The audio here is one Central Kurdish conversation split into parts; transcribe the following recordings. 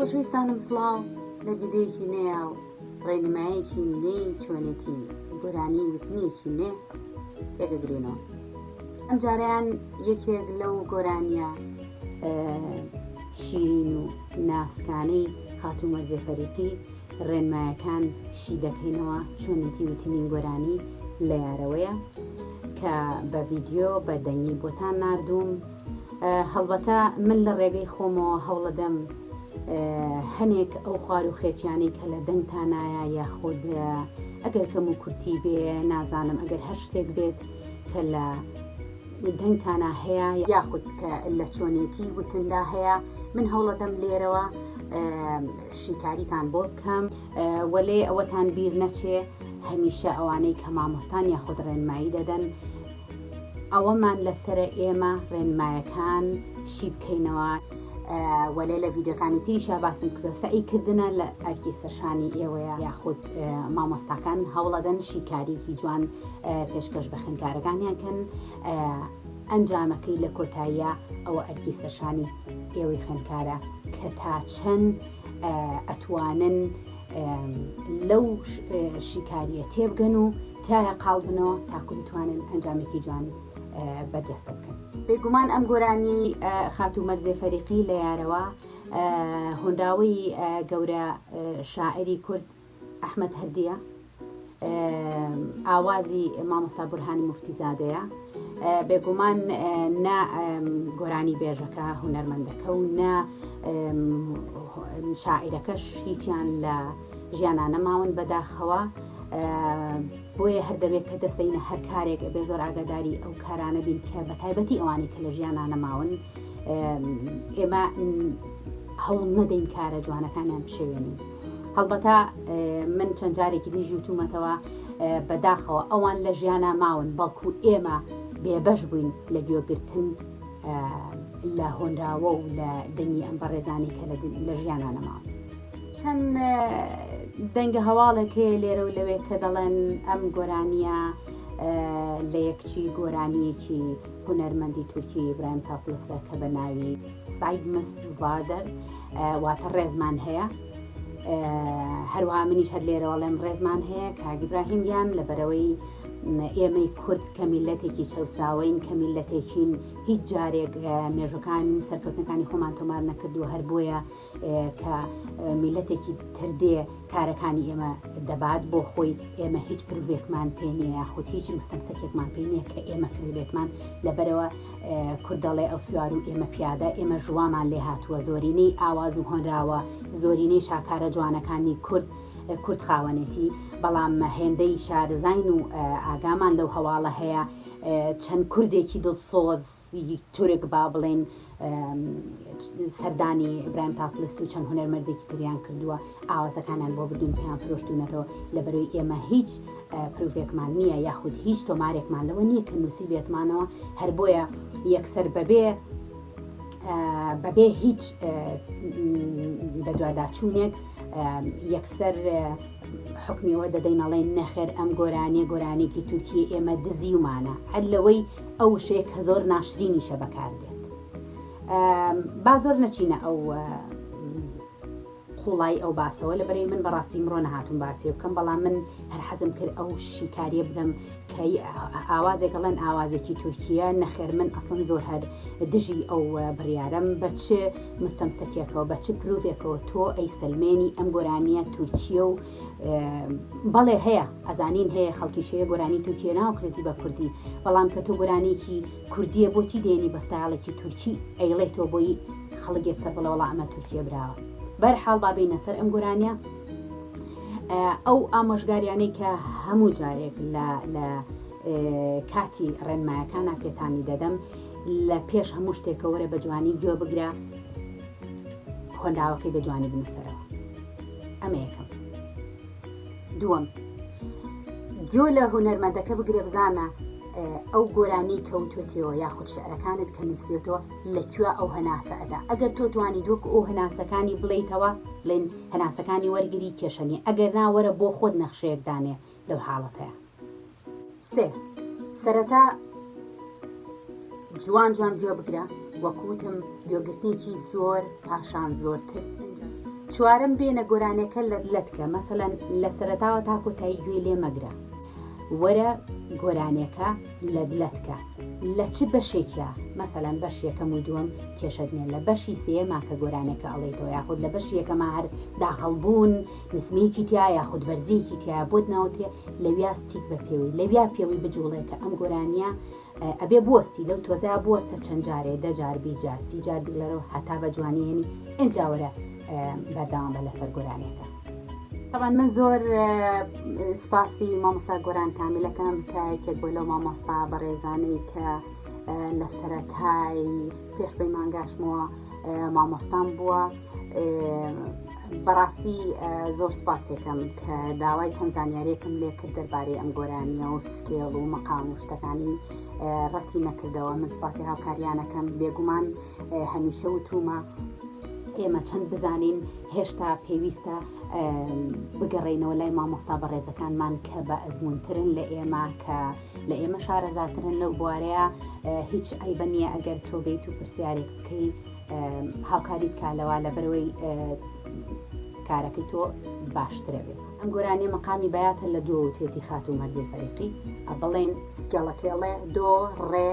خۆشەویستانم سڵاو لە ڤیدیۆیەکی نوێ و ڕێنماییەکی نوێی چۆنێتی گۆرانی وتنیەکی نوێ پێگەگرێنەوە. ئەم جاریان یەکێک لەو گۆرانیە شیرین و ناسکانەی خاتوو مەرجێ فەریقی ڕێنمایەکان شی دەکەینەوە چۆنێتی وتنی گۆرانی لە یارەوەیە کە بە ڤیدیۆ بەدەنگی بۆتان ناردووم. هەڵبەتە من لە ڕێگەی خۆمەوە هەوڵەدەم هەنێک ئەو خوار و خێچیانەی کە لە دەنگتانایە یاخود ئەگەر کەم و کورتی بێ نازانم ئەگەر هەر شتێک بێت کە لە دەنگتانە هەیە یاخود کە لە چۆنێتی وتندا هەیە من هەوڵەدەم لێرەوە شیکاریتان بۆ بکەم وەلێ ئەوەتان بیر نەچێ هەمیشە ئەوانەی کە مامۆستان یاخود ڕێنمایی دەدەن ئەوەمان لەسرە ئێمە ڕێنمایەکان شی بکەینەوە. وەلێ لە ڤیدیۆکانی تریشا باسم کردو سعیکردنە لە ئەرکی سەرشانی ئێوەیە یاخود مامۆستاکان هەوڵەدەن شیکاریکی جوان پێشکەش بە خوێندکارەکانیان کەن ئەنجامەکەی لە کۆتاییە ئەوە ئەرکی سەرشانی ئێوەی خوێندکارە کە تا چەند ئەتوانن لەو شیکاریە تێبگەن و تایە قاڵ بنەوە تاکو بتوانن ئەنجامێکی جوان بەرجەستە بکەن. بێگومان ئەم گۆرانی خاتوو مەرجێ فەریقی لە یارەوە هۆنداوی گەورە شاعری کورد ئەحمەد هەردیە، ئاوازی مامۆستا بورهانی موفتیزادەیە. بێگومان نا گۆرانی بێژەکە هونەرمەندەکە و نا شاعیرەکەش هیچیان لە ژیانانە ماون بەداخەوە، بۆیە هەر دەبێت کە دەسەینە هەر کارێک بێ زۆر ئاگاداری ئەو کارانە بین کە بە تایبەتی ئەوانی کە لە ژیانانە ماون ئێمە هەوڵ نەدەین کارە جوانەکانیان بشێوێنین. هەڵبەتە من چەند جارێکی دیژی وتومەتەوە بەداخەوە ئەوان لە ژیانە ماون بەڵکو ئێمە بێبەش بووین لە گوێگرتن لە هۆنراوە و لە دەنگی ئەم بەڕێزانی کە لە ژیانانە ماون. چەند دەنگە هەواڵێک هەیە لێرە و لەوێ کە دەڵێن ئەم گۆرانیە لە یەکچی گۆرانیەکی هونەرمەندی تورکی ئیبراهیم تاپلسە کە بە ناوی سایدمس واردەر واتە ڕێزمان هەیە. هەروەها منیش هەر لێرەوەڵێم ڕێزمان هەیە کاک ئیبراهیمیان لەبەرەوەی ئێمەی کورد کە میلەتێکی چەساوین کە میلەتێکین هیچ جارێک مێژەکان و سەرکەوتنەکانی خۆمان تۆمار نەکردووە هەر بۆیە کە میلەتێکی تردێ کارەکانی ئێمە دەبات بۆ خۆی ئێمە هیچ پرڤێکمان پێ نییە یاخود هیچ مستەمسەکێکمان پێ نییە کە ئێمە پرڤێکمان لەبەرەوە کوردەڵێ ئەو سوار و ئێمە پیادە ئێمە ژوامان لێ هاتووە زۆرینەی ئاواز و هۆنراوە زۆرینەی شاکارە جوانەکانی کورد خاوەنێتی، بەڵام هێندەی شارزین و ئاگامان لەو هەواڵە هەیە چەند کوردێکی دڵسۆز تورک با بڵێن سەردانی ئیبراهیم تاپلس و چەند هونەرمەندێکی تریان کردووە ئاوازەکانیان بۆ بردوون پێیان فرۆشتوونەتەوە لەبەرەوەی ئێمە هیچ پرۆڤێکمان نییە یاخود هیچ تۆمارێکمان لەوە نییە کە نووسی بێتمانەوە هەر بۆیە یەکسەر بەبێ هیچ بەدواداچوونێک یەکسەر حکمیەوە دەدەینەڵێن نەخێر ئەم گۆرانێکی تورکی ئێمە دزیومانە هەر لەوەی ئەو شەیە کە زۆر ناشرینیشە بەکاردێت. با زۆر نەچینە ئەو قوڵای ئەو باسەوە لەبەرەوەی من بەڕاستی مرۆ نەهاتوم باسی بکەم، بەڵام من هەر حەزم کرد ئەو شیکاریە بدەم کە ئاوازێک گەڵێن ئاوازێکی تورکیە نەخێر من ئەسڵن زۆر هەر دژی ئەو بڕیارەم بە چ مستەمسەکێکەوە بە چ پرۆڤێکەوە تۆ ئەی سلمێنی ئەم گۆرانیە تورکیە و بەڵێ هەیە ئەزانین هەیە خەڵکیشەیە گۆرانی تورکیە ناوکرێتی بە کوردی، بەڵام کە تۆ گۆرانێکی کوردیە بۆچی دێنی بەستایڵێکی تورکی ئەیڵێتەوە بۆی خەڵک سەر بڵێ وەڵا ئەمە تورکیە براوە. بەرحاڵ بابینە سەر ئەم گۆرانیە ئەو ئامۆژگاریانەی کە هەموو جارێک لە کاتی ڕێنمایەکانە پێتانی دەدەم لە پێش هەموو شتێکەوەرە بە جوانی گوێ بگرە هۆنداوەکەی بە جوانی بنووسەرەوە. ئەمە یەکەم. دووەم گوێ لە هونەرمەندەکە بگرێ بزانە ئەو گۆرانی کەوتوتەوە یاخود شعرەکانت کە نووسێتەوە لەکوێ ئەو هەناسە ئەدا. ئەگەر تۆ توانی دووەک ئەو هەناسەکانی بڵێیتەوە بڵێن هەناسەکانی وەرگری کێشەنی، ئەگەر ناوەرە بۆ خۆت نەخشەیەک دانێ لەو حاڵەتەیە. سێ سەرەتا جوان گوێ بگرە وەکوتم گوێگرتنێکی زۆر پاشان زۆرتر چوارم بێنە گۆرانەکە لەتکە مەسەلەن لە سەرەتاوە تا کۆتایی گوێ لێ مەگرە وەرە گۆرانەکە لە دلەتکە لە چ بەشێکە مەسەلەن بەش یەکەم و دووەم کێشەت نیە لە بەشی سێما کە گۆرانەکە ئەڵێتەوە یاخود لە بەشی یەکەمە هەر داخەڵبوون نسمەیەکی تیا یاخود بەرزەیەکی تیا بۆت ناوتێ لەویا ستیک بە پێوەی لەویا پێوەی بجوڵێ کە ئەم گۆرانیە ئەبێ بوەستی لەو تۆزای بوەستە چەند جارێ 10 جار 20 جار 30 جار لەرەوە هەتا بە جوانیێنی ئەنجاوەرە بەردەوام بە لەسەر گۆرانەکە. طبعا من زۆر سپاسی مامۆستا گۆران کامیلەکەم کە یەکێک بۆ لەو مامۆستا بەڕێزانەی کە لە سەرەتای پێش بەی مانگاشمەوە مامۆستام بووە. بەڕاستی زۆر سپاسێکم کە داوای چەند زانیاریەکەم لێ کرد دەربارەی ئەم گۆرانیە و سکێڵ و مەقام و شتەکانی ڕەتی نەکردەوە. من سپاسی هاوکاریانەکەم بێگومان هەمیشە وتومە ئێمە چەند بزانین هێشتا پێویستە بگەڕێنەوە لای مامۆستا بەڕێزەکانمان کە بە ئەزمونترن لە ئێمە کە لە ئێمە شارەزاترن لەو بوارەیە هیچ ئەیبە نییە ئەگەر تۆ بیت و پرسیارێک بکەی هاوکاریت کالەوە لە بەرەوەی کارەکەی تۆ باشترە بێت. ئەم گۆرانیە مەقامی بەیاتە لە دۆ توێتی خات و مەرزی فەریقی بڵێن سکێڵەکێڵێ دۆ ڕێ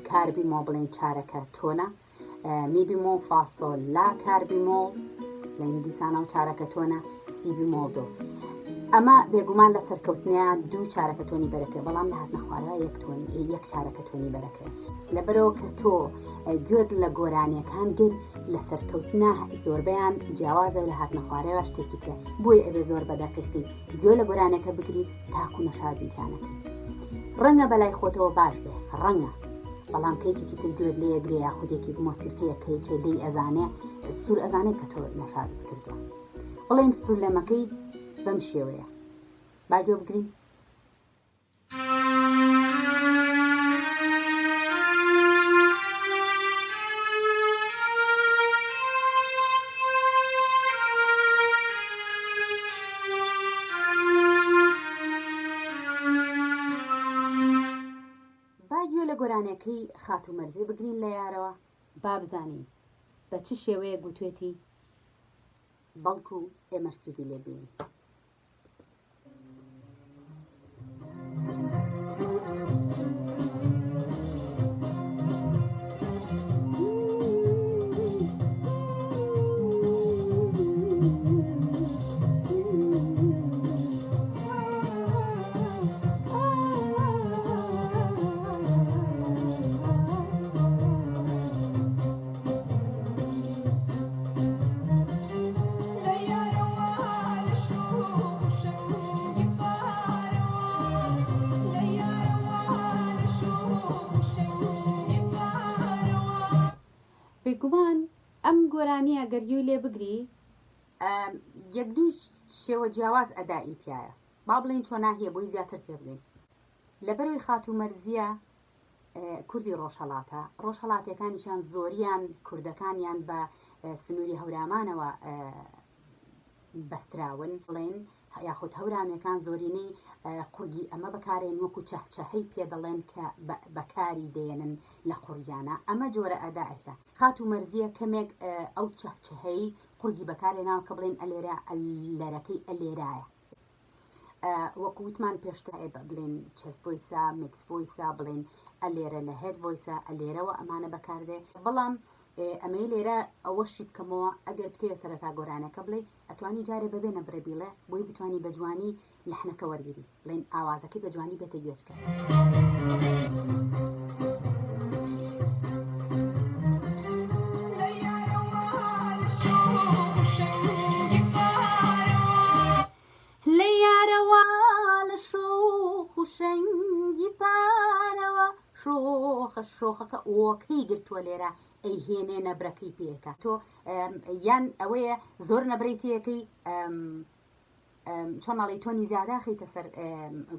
کاربیمۆ بڵێن چارەکە تۆنە میبیمۆ فاسۆل لا کاربیمۆ لە ئینگلیسانەوە چارەکە تۆنە سیبیمۆ دۆ. ئەمە بێگومان لە سەرکەوتنیان دوو چارەکە تۆنی بەرەکە بەڵام لە هاتنە خوارەوە یەک چارەکە تۆنی بەرەکە لەبەرەوە کە تۆ گوێت لە گۆرانیەکان گر لە سەرکەوتنە زۆربیان جیاوازە لە هاتنە خوارەوە شتێکی تر بۆی ئەبێ زۆر بەدەقیقی گوێ لە گۆرانەکە بگریت تاکو نەشازیتانەکە ڕەنگە بەلای خۆتەوە باش بێ ڕەنگە بەڵام کەیکێکی تر گوێت لێ یەگرێ یا خودێکی مۆسیقەیەکەی کێدەی ئەزانێ سوور ئەزانێت کە تۆ نەشازت کردووە بڵێن سوور لەمەکەی بەم شێوەیە با گوێ بگرین. لە گۆرانەکەی خات و مەرزێ بگرین لە یارەوە با بزانین بە چ شێوەیە گوتوێتی بەڵکو ئێمە سوودی لێبینی. بێگومان ئەم گۆرانیە گەرگوی لێ بگری یەک دوو شێوە جیاواز ئەدائیتایە با بڵێن چۆنا هەیە بۆی زیاتر تێ بڵێن لەبەرەوەی خات و مەرزیە کوردی ڕۆژهەڵاتە ڕۆژهەڵاتیەکانیشان زۆریان کوردەکانیان بە سنووری هەورامانەوە بەستراون بڵێن یاخود هەورامەکان زۆرینەی قورگی ئەمە بەکارێن وەکو چەهچەهەی پێ دەڵێن کە بەکاری دێنن لە قوڕیانە ئەمە جۆرە ئەدائیتە. خات و مەرزیە کەمێک ئەو چەهچەهەی قورگی بەکارێناوە کە بڵێن ئەلێرە لەرەکەی ئەلێرایە وەکو وتمان پێشتر بڵێن چەس ڤۆیسە میکس ڤۆیسە بڵێن ئەلێرە لە هێد ڤۆیسە ئەلێرەوە ئەمانە بەکاردێ بەڵام ئەمەی لێرە ئەوەشی بکەمەوە ئەگەر بتێ سەرەتا گۆرانەکە بڵێ ئەتوانی جارێ ببێنە برەبیڵێ بۆی بتوانی بە جوانی لەحنەکە وەرگری بڵێن ئاوازەکەی بە جوانی بێتە گوێچکە. لە یارەوە لە شۆخ و شەنگی پارەوە شۆخە شۆخەکە ئۆکەی گرتووە لێرە ئەی هێنێ نەبرەکەی پێەکە تۆ یان ئەوەیە زۆر نەبرەیتەکەی چۆنەڵی تۆنی زیادا خەیتە سەر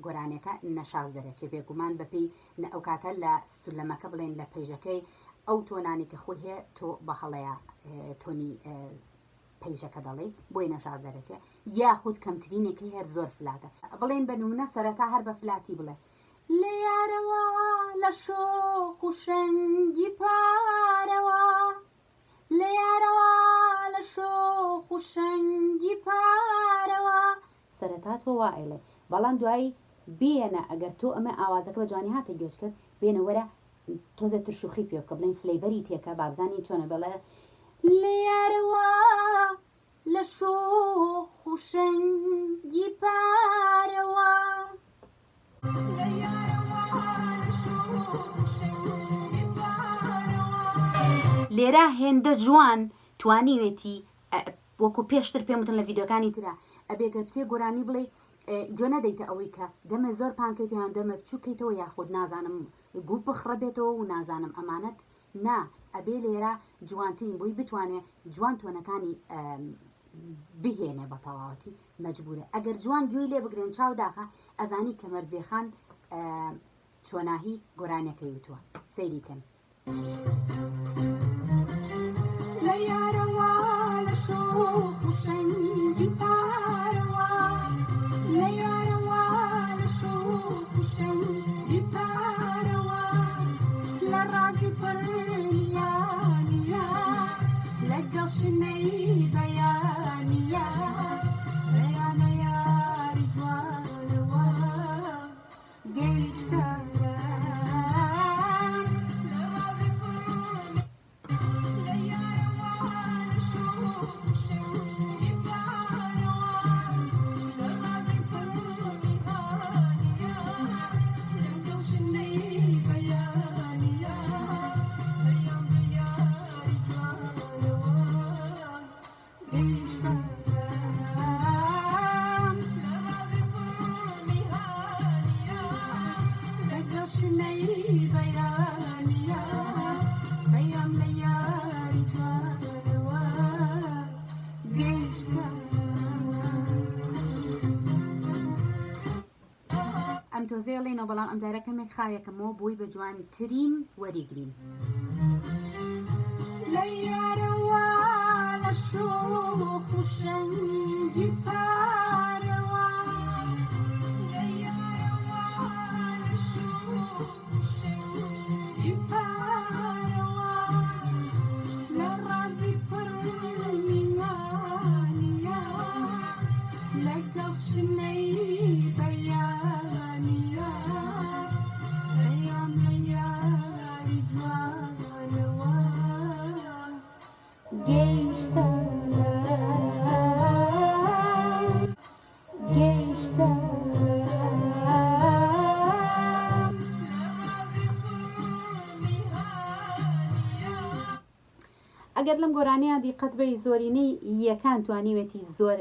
گۆرانەکە نەشاز دەرەچێ بێگومان بەپی ئەو کاتە لە سولەمەکە بڵێن لە پەیژەکەی ئەو تۆنانی کە خۆی هەیە تۆ بە هەڵەیە تۆنی پەیژەکە دەڵێ بۆی نەشاز دەرەچێ یاخود کەمترینێکی هەر زۆر فلاتە بڵێن بە نمونە سەرەتا هەر بە فلاتی بڵێ لە یارەوە لە شۆخ و شەنگی پارەوە لە یارەوە لە شۆخ و خوشەنگی پارەوە سەرەتا تۆ وا ئەیڵێ بەڵام دوایی بێنە ئەگەر تۆ ئەمە ئاوازەکە بە جوانی هاتە گوێش کرد بێنە وەرە تۆزە ترشوخی پێ بکە بڵێن فلەیڤەری تێکە بابزانی چۆنە بەڵێ لە یارەوە لە شۆخ خوشەنگی پارەوە لێرە هێندە جوان توانیوێتی وەکو پێشتر پێم وتن لە ڤیدۆکانی ترە ئەبێگەر پێ گۆرانی بڵێ گوێ نەدەیتە ئەوەی کە دەمە زۆر پانکەیتیان دەمە بچووکەیتەوە یاخود نازانم گوپ بخڕە بێتەوە و نازانم ئەمانەت نا ئەبێ لێرە جوانترین بۆی بتوانێت جوان تۆنەکانی بهێنێ بە تەواوەتی مەجبورە ئەگەر جوان گوێی لێ بگرێن چاو داخە ئەزانی کە مەرجێخان چۆناهی گۆرانەکەی وتووە سەیریکەن لە یارەوە لە شۆخ خوشەنگی پارەوە لە یارەوە لە شۆخ خوشەنگی پارەوە لە ڕازی پڕیانیا لەگەڵ شنەی بەیانیا بەیانە یاری جوانەوە گەیشتە ئەم تۆزێڵێنەوە بەڵام ئەم جارەکەمێک خاوێکەمەوە بۆی بە جوانترین وەریگرین لە یارەوە لە شۆخ خوشەنگی پارەوە لە یارەوە لە شۆخ خوشەنگی پارەوە لە ڕازی پڕیانیا لەگەڵ شنەی ئەگەر لەم گۆرانەیە دیقەت بەی زۆرینەی یەکان توانیوێتی زۆر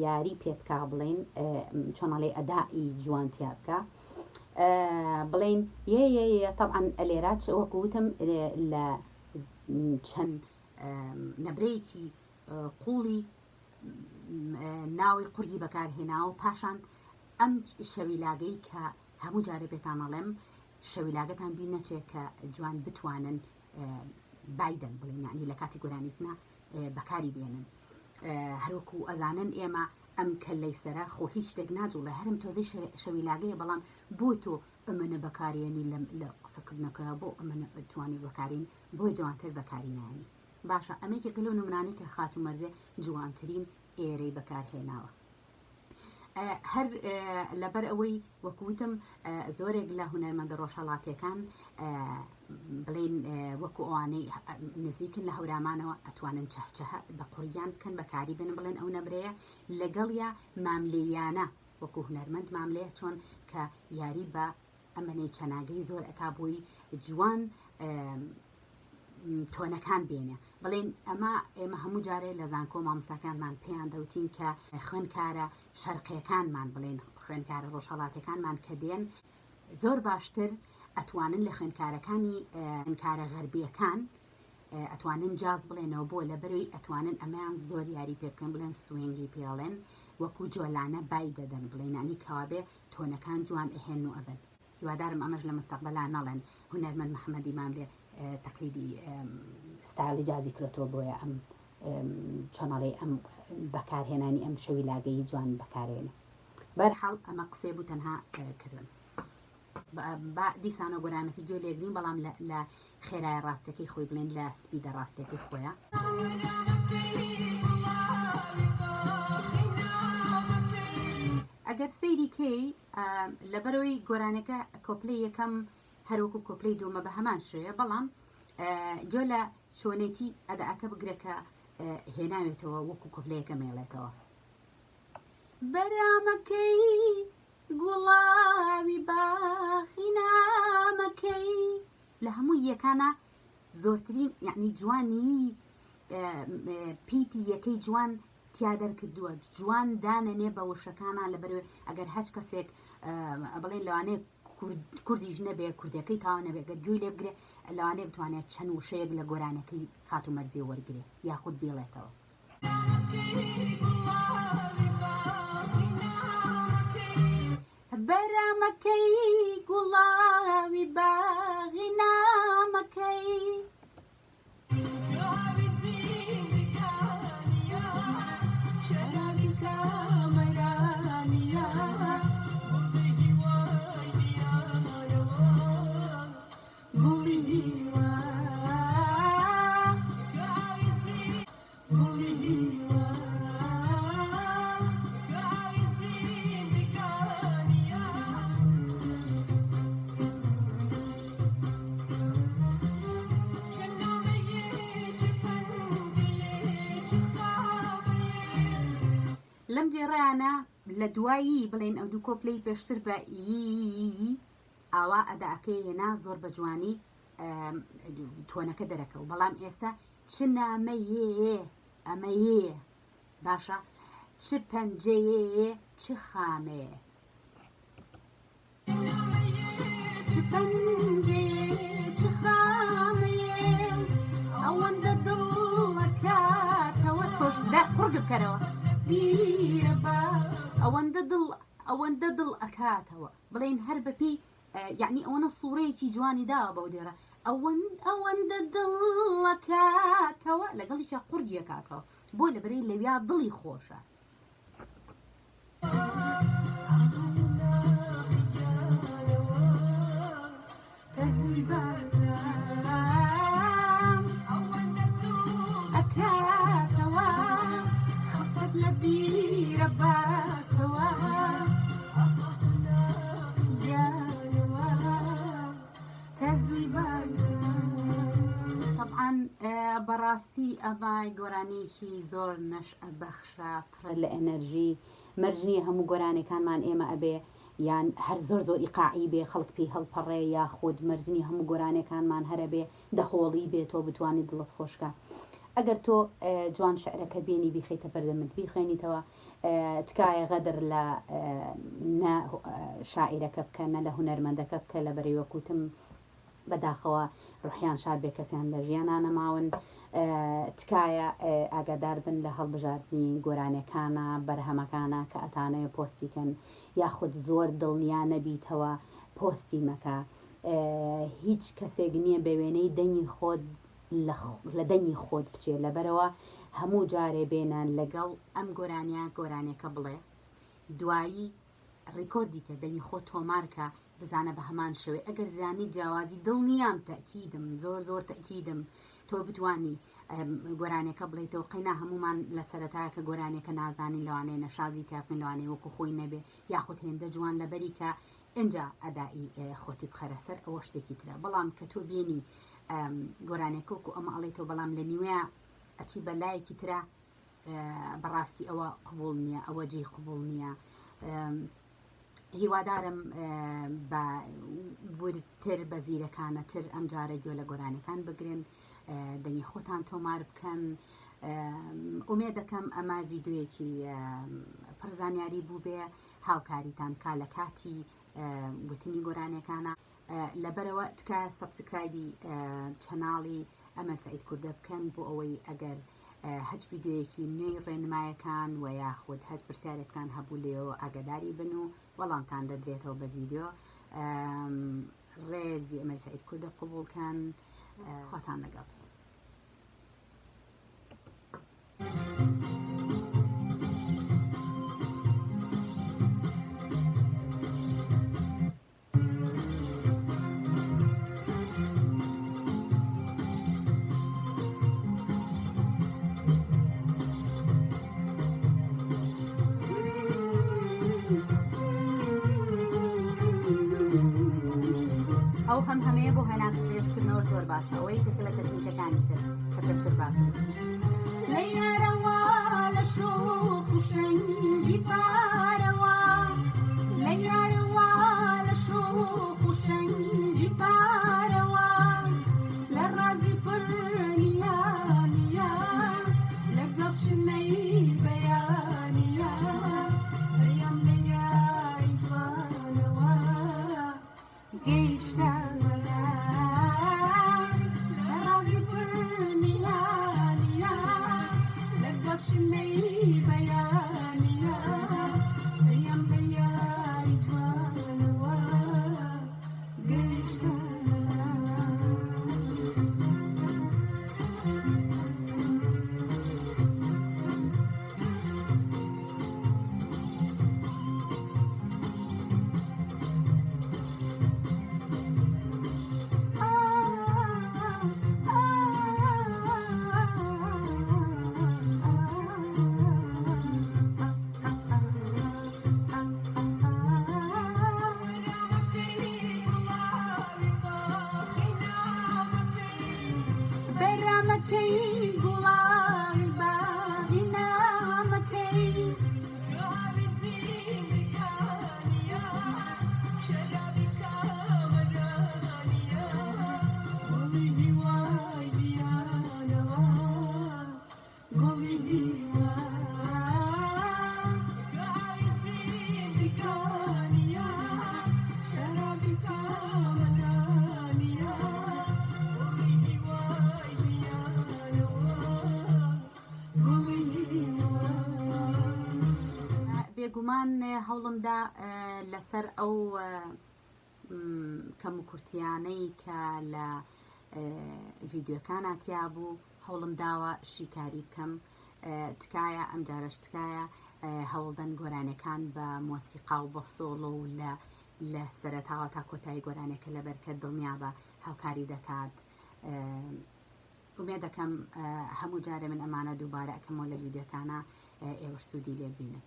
یاری پێ بکا بڵێن چۆنەڵێ ئەدائی جوانتیا بکە بڵێن طبعاً لێرات وەکوتم لە چەند نەبرەیەکی قوڵی ناوی قوڕی بەکارهێنا و پاشان ئەم شەویلاگەی کە هەموو جارە پێتانەڵێم شەویلاگەتان بین نەچێت کە جوان بتوانن بایدن بڵێن یعنی لە کاتی گۆرانیتنا بەکاری بێنن هەروەکو ئەزانن ئێمە ئەم کەلەی سەرە خۆ هیچ شتێک ناجوڵە هەرم تۆزی شەویلاگەیە بەڵام بۆ تۆ ئەمەنە بەکارێنی لە قسەکردنەکەە بۆ ئەمەنە توانی بەکارین بۆ جوانتر بەکارینانی باشە ئەمەیەکێکە لەو نمونانەی کە خات و مەرزێ جوانترین ئێرەی بەکارهێناوە هەر لەبەر ئەوەی وەکوتم زۆرێک لە هونەرمەندە ڕۆژهەڵاتیەکان بڵێن وەکو ئەوانەی نزیکن لە هەورامانەوە ئەتوانن چەهچەهە بە قوڕیان بکەن بەکاری بن بڵێن ئەو نەبرەیە لەگەڵ یا ماملەیانە وەکو هونەرمەند ماملەیە چۆن کە یاری بە ئەمەنەی چەناگەی زۆر ئەکا بۆی جوان تۆنەکان بێنێ بڵێن ئێمە هەموو جارێ لە زانکۆ مامۆستاکانمان پێیان دەوتین کە خوێندکارە شەرقیەکانمان بڵێن خوێندکارە ڕۆژهەڵاتەکانمان کە دێن زۆر باشتر ئەتوانن لە خوێندکارەکانی خوێندکارە غەربیەکان ئەتوانن جاز بڵێنەوە بۆ لە بەروی ئەتوانن ئەمەیان زۆر یاری پێ بکەن بڵێن سوێنگی پێڵێن وەکو جۆلانە بای دەدەن بڵێنانی کەوابێ تۆنەکان جوان ئەهێن و ئەبن هیوادارم ئەمەش لە مستەقبەلا نەڵێن هونەرمەند محەممەدی ماملێ تەقلیدی ستایلی جازی کرێتەوە بۆیە ئەم چۆنەڵێ ئەم بەکارهێنانی ئەم شەوی لاگەی جوان بەکارێنە بەرحاڵ ئەمە قسێ بوو تەنها کردن دیسانە گۆرانەکە گوێ لێگرین بەڵام لە خێرای ڕاستەکەی خۆی بڵێن لە سپیدە ڕاستەکەی خۆیە ئەگەر سەیری کەی لەبەرەوەی گۆرانەکە کۆپلەی یەکەم هەروەکو کۆپلەی دووەمە بە هەمان شوەیە بەڵام گوێ لە چۆنێتی ئەداەکە بگرێکە هێناوێتەوە وەکو کۆپلەیەکە مێڵێتەوە بەرامەکەی گوڵاوی باخی نامەکەی لە هەموو یەکانە زۆرترین یعنی جوانی پیتی یەکەی جوان تیادەر کردووە جوان دانەنێ بە وشەکانە لەبەرێ ئەگەر هەچ کەسێک بڵێن لەوانەیە کوردیش نەبێ کوردەکەی تاوا نەبێ گەر گوێی لێ بگرێ لەوانەیە بتوانێت چەند وشەیەک لە گۆرانەکەی هات و مەرزی وەرگێ یاخود بێڵێتەوە بەرامەکەی گوڵاوی باغی نامەکەی لەم جێڕیانە لە دوایی بڵێن ئەو دوو کۆپلەی پێشتر بە ئاوا ئەداەکەی هێنا زۆر بە جوانی تۆنەکە دەرەکەو بەڵام ئێستا چ نامەیە ئەمەیە باشە چ پەنجەیە چ خامەیە چ پەنجەیە چ خامەیە ئەوەندە دڵەکاتەوە تۆش قوڕ بکەرەوە ئەوەندە دڵ ئەکاتەوە بڵێن هەر بەپی یعنی ئەوەنە سوورەیەکی جوانی داوە بەو دێرە ئەوەندە دڵەکاتەوە لەگەڵیشە قوردیەکاتەوە بۆ لەبەرەی لەویا دڵی خۆشە بەڕاستی ئەمای گۆرانێکی زۆر نەشئە بەخشە پڕە لە ئەنەرژی مەرجنیە هەموو گۆرانەکانمان ئێمە ئەبێ یان هەر زۆر زۆر ئیقاعی بێ خەڵک پێی هەڵپەڕێ یاخود مەرجنی هەموو گۆرانەکانمان هەرە بێ دەهۆڵی بێت تۆ بتوانانی دڵت خۆشکە ئەگەر تۆ جوان شعرەکە بێنی بیخەیتە بەردەمت بیخوێنیتەوە تکایە غەدر لە شاعیرەکە بکە نە لە هونەرمەندەکە بکە لە بەرەوەکوتم بەداخەوە ڕوحیان شاد بێ کەسیان لە ژیانانە ماون تکایە ئاگادار بن لە هەڵبژاردننی گۆرانەکانە بەرهەمەکانە کە ئەتانەیە پۆستیکەن یاخود زۆر دڵنیا نەبیتەوە پۆستی مەکە هیچ کەسێک نییە بە وێنەی دەنگی خۆت لە دەنگی خۆت بچێت لەبەرەوە هەموو جارێ بێنان لەگەڵ ئەم گۆرانەکە بڵێ دوایی ڕیکۆردی کە دەنگی خۆ تۆمارکە بزانە بە هەمان شوێ ئەگەر زانی جیاوازی دڵنیام تەکیدم زۆر تەکیدم تۆ بتوانی گۆرانەکە بڵێتەوە قەینا هەمومان لە سەرەتایە کە گۆرانێکە نازانین لەوانەیە نەشازی تاپن لەوانەیە وەکو خۆی نەبێ یاخود هێندە جوان لەبەری کە ئەجا ئەدایی خۆتی بخەرە سەر ئەوە شتێکی ترە بەڵام کە تۆ بێنی گۆرانێکە وەکو ئەمە ئەڵێتەوە بەڵام لە نیوەیە ئەچی بەلایەکی ترە بەڕاستی ئەوە قبول نییە ئەوە جێی قبول نییە هیوادارم بە ورتر بە زیرەکانەتر ئەم جارە گوێ لە گۆرانەکان بگرن دەنگی خۆتان تۆمار بکەن ئومێ دەکەم ئەمە ڤیددیویەکی پڕزانیاری بوو بێ هاوکاریتان کا لە کاتی گوتنی گۆرانەکانە لەبەرەوە تکایە سەبسکرایبی چەناڵی ئەمەل سەعید کوردە بکەن بۆ ئەوەی ئەگەر هەچ ڤیددیویەکی نوێی ڕێنمایەکان و یاخود هەچ پرسیارێکتان هەبوو لێەوە ئاگداری بن و وەڵامتان دەدرێتەوە بە ڤیددیۆ ڕێزی ئەمەل سەعید کوردە قبولکەن خواتان لەگەڵ هەمەیە بۆ هەناسە درێژکردنەوە زۆر باشە ئەوەی کە لە تەکنیکەکانی تر کە پێشتر باسم لە یارەوە لە شۆخ و شەنگی پارەوە لە یارەوە لە شۆخ و شەنگی پارەوە لە ڕازی پڕنیانە لەگەڵ شنەی بەیانە هەیەم لە یاری جوانەوە گەیشتە لە ڕازی پڕنیانە لەگەڵ شنەی بەیانە هەیەم لە یاری جوانەوە گەیشتە بەرامەکەی گوڵاوی باغی نامەکەی شەرابی کامەرانیە گوڵی هیوای دیانەوە گوڵی هیوای زیندگانیە شەرابی کامەرانیە گوڵی هیوای بێگومان هەوڵمدا لەسەر ئەو کەم و کورتیانەی کە لە ڤیددیۆکان هاتیا بوو هەوڵم داوە شیکاری بکەم تکایە ئەم جارەش تکایە هەوڵدەن گۆرانەکان بە مۆسیقا و بە سۆڵۆ و لە سەرەتاوە تا کۆتایی گۆرانێکە لە بەرکە دڵنیا بە هاوکاری دەکات ومێ دەکەم هەموو جارێ من ئەمانە دووبارە ئەکەمەوە لە ڤیددیۆکانە ئێوە سوودی لێ بینن